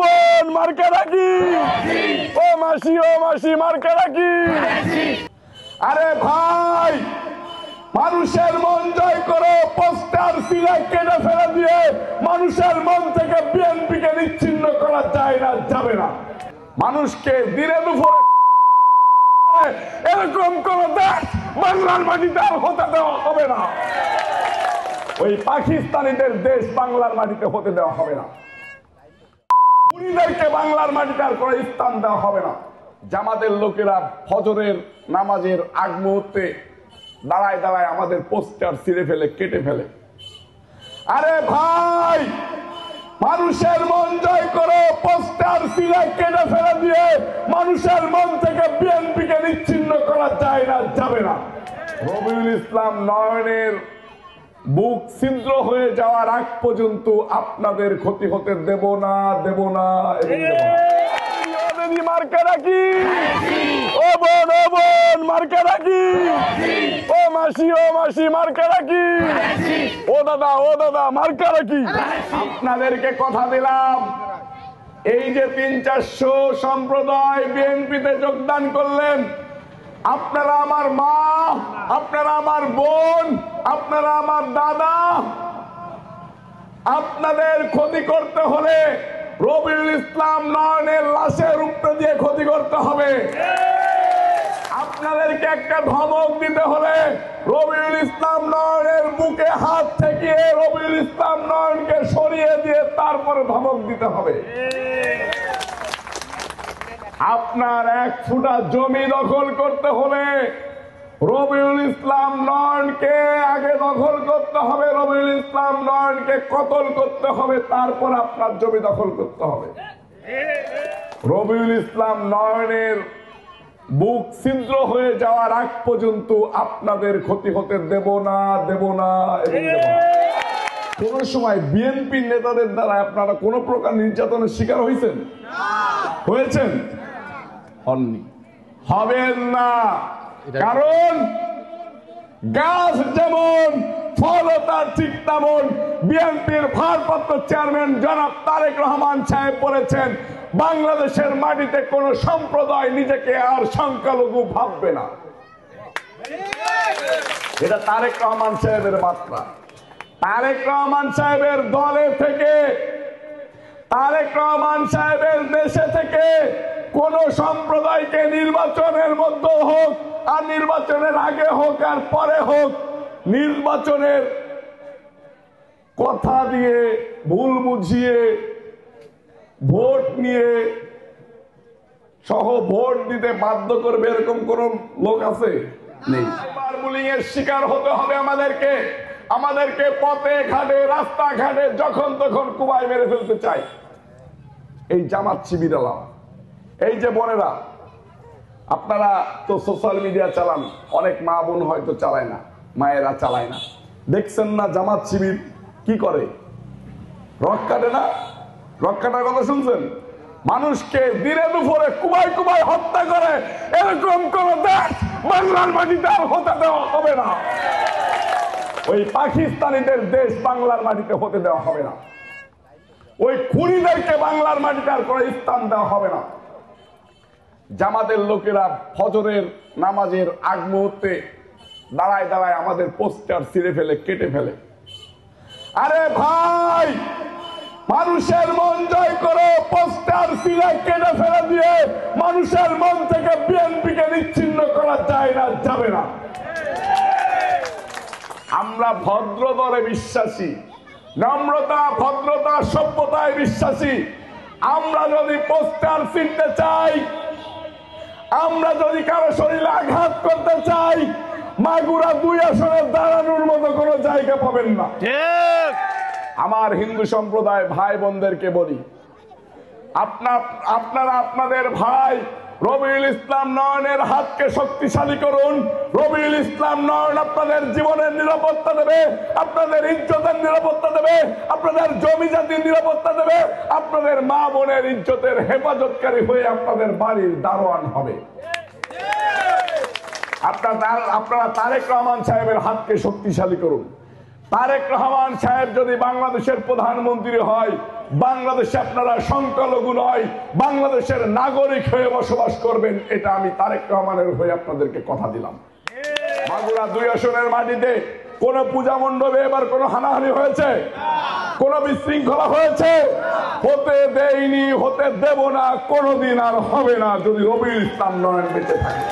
বোন মার্কা রাখি, ও মাসি মার্কা রাখি। আরে ভাই, মানুষের মন জয় করো, পোস্টার সিলেট কেটে ফেলে দিয়ে মানুষের মন থেকে বিএনপিকে নিচ্ছিন্ন করা যায় না, যাবে না। মানুষকে দিনে দুপুরে এরকম কোন দেশ বাংলার মাটিতে আর হতে দেওয়া হবে না। ওই পাকিস্তানিদের দেশ বাংলার মাটিতে হতে দেওয়া হবে না। খুনিদেরকে বাংলার মাটিতে আর কোনো স্থান দেওয়া হবে না। জামাতের লোকেরা ফজরের নামাজের আগ মুহূর্তে দাঁড়ায় দাঁড়ায় আমাদের পোস্টার ছিঁড়ে ফেলে, কেটে ফেলে। আরে ভাই, মানুষের মন জয় করো, পোস্টার ছিঁড়ে কেটে ফেলে দিয়ে মানুষের মন থেকে বিএনপিকে নিচ্ছিন্ন করা যায় না, যাবে না। রবিউল ইসলাম নয়নের বুক ছিদ্র হয়ে যাওয়ার আগ পর্যন্ত আপনাদের ক্ষতি হতে দেব না, দেব না এবং দেব না। মার্কা রাখি, ও বোন মার্কা রাখি, ও মাসি মার্কা রাখি, ও দাদা মার্কা রাখি। আপনাদেরকে কথা দিলাম, এই যে 300-400 সম্প্রদায় বিএনপিতে যোগদান করলেন, আপনারা আমার মা, আপনারা আমার বোন, আপনারা আমার দাদা। আপনাদের ক্ষতি করতে হলে রবিউল ইসলাম নয়নের লাশের উপরে দিয়ে ক্ষতি করতে হবে। আপনাদেরকে একটা ধমক দিতে হলে রবিউল ইসলাম নয়নের বুকে হাত থেকে রবিউল ইসলাম নয়নকে সরিয়ে দিয়ে তারপরে ধমক দিতে হবে। আপনার 1 ফুটা জমি দখল করতে হলে রবিউল ইসলাম নয়নকে আগে দখল করতে হবে, রবিউল ইসলাম নয়নকে কতল করতে হবে, তারপর আপনার জমি দখল করতে হবে। রবিউল ইসলাম নয়নের বুক ছিদ্র হয়ে যাওয়ার আগ পর্যন্ত আপনাদের ক্ষতি হতে দেব না, দেব না এবং দেব না। কোন সময় বিএনপি নেতাদের দ্বারা আপনারা কোন প্রকার নির্যাতনের শিকার হয়েছেন? হয়েছেন? হননি, হবেন না। কারণ গাছ যেমন ফল তার ঠিক তেমন বিএনপির ভারপ্রাপ্ত চেয়ারম্যান জনাব তারেক রহমান সাহেব বলেছেন, বাংলাদেশের মাটিতে কোন সম্প্রদায় নিজেকে আর সংখ্যালঘু ভাববে না। এটা তারেক রহমান সাহেবের মাত্রা। তারেক রহমান সাহেবের দলে থেকে, তারেক রহমান সাহেবের দেশে থেকে কোন সম্প্রদায়কে নির্বাচনের মধ্যে হোক আর নির্বাচনের আগে হোক আর পরে হোক, নির্বাচনের কথা দিয়ে ভুল বুঝিয়ে ভোট নিয়ে সহ ভোট দিতে বাধ্য করবে এরকম কোন লোক আছে? নেই। বুলিং এর শিকার হতে হবে আমাদেরকে। আমাদেরকে পথে ঘাটে রাস্তাঘাটে যখন তখন কুবাই মেরে ফেলতে চাই এই জামাত শিবিরালা। এই যে বোনেরা, আপনারা তো সোশ্যাল মিডিয়া চালান, অনেক মা বোন হয়তো চালায় না, মায়েরা চালায় না। দেখছেন না জামাত শিবির কি করে? রক কাটে না? রক কাটার কথা শুনছেন? মানুষকে দিনে দুপুরে কুবাই কুবাই হত্যা করে, এরকম কোন দেশ বাংলার মাটিতে আর হতে দেওয়া হবে না। ওই পাকিস্তানিদের দেশ বাংলার মাটিতে হতে দেওয়া হবে না। ওই খুনিদেরকে বাংলার মাটিতে আর কোনো স্থান দেওয়া হবে না। জামাতের লোকেরা ফজরের নামাজের আগ মুহূর্তে দাঁড়ায় দাঁড়ায় আমাদের পোস্টার ছিঁড়ে ফেলে, কেটে ফেলে। আরে ভাই, মানুষের মন জয় করো, পোস্টার ছিঁড়ে কেটে ফেলে দিয়ে মানুষের মন থেকে বিএনপিকে নিচ্ছিন্ন করা যায় না, যাবে না। আমরা ভদ্রতরে বিশ্বাসী, নম্রতা, ভদ্রতা, সভ্যতায় বিশ্বাসী। আমরা যদি পোস্টার ছিঁড়তে চাই, আমরা যদি কারো শরীরে আঘাত করতে চাই, মাগুরা 2 আসনে দাঁড়ানোর মতো কোনো জায়গা পাবেন না। আমার হিন্দু সম্প্রদায় ভাই বোনদেরকে বলি, আপনারা আপনাদের ভাই রবিউল ইসলাম নয়নের হাতকে শক্তিশালী করুন। রবিউল ইসলাম নয়ন আপনাদের জীবনের নিরাপত্তা দেবে, আপনাদের ইজ্জতের নিরাপত্তা দেবে, আপনাদের জমি জাতির নিরাপত্তা দেবে, আপনাদের মা বোনের ইজ্জতের হেফাজতকারী হয়ে আপনাদের বাড়ির দারোয়ান হবে। আপনারা তারেক রহমান সাহেবের হাতকে শক্তিশালী করুন। তারেক রহমান সাহেব যদি বাংলাদেশের প্রধানমন্ত্রী হয়, বাংলাদেশে আপনারা সংখ্যালঘু নয়, বাংলাদেশের নাগরিক হয়ে বসবাস করবেন। এটা আমি তারেক রহমানের হয়ে আপনাদেরকে কথা দিলাম। মাগুরা 2 আসনের মাটিতে কোন পূজা মণ্ডপে এবার কোন হানাহানি হয়েছে, কোন বিশৃঙ্খলা হয়েছে? হতে দেইনি, হতে দেব না, কোনোদিন আর হবে না যদি রবিউল ইসলাম নয়ন বেঁচে থাকে।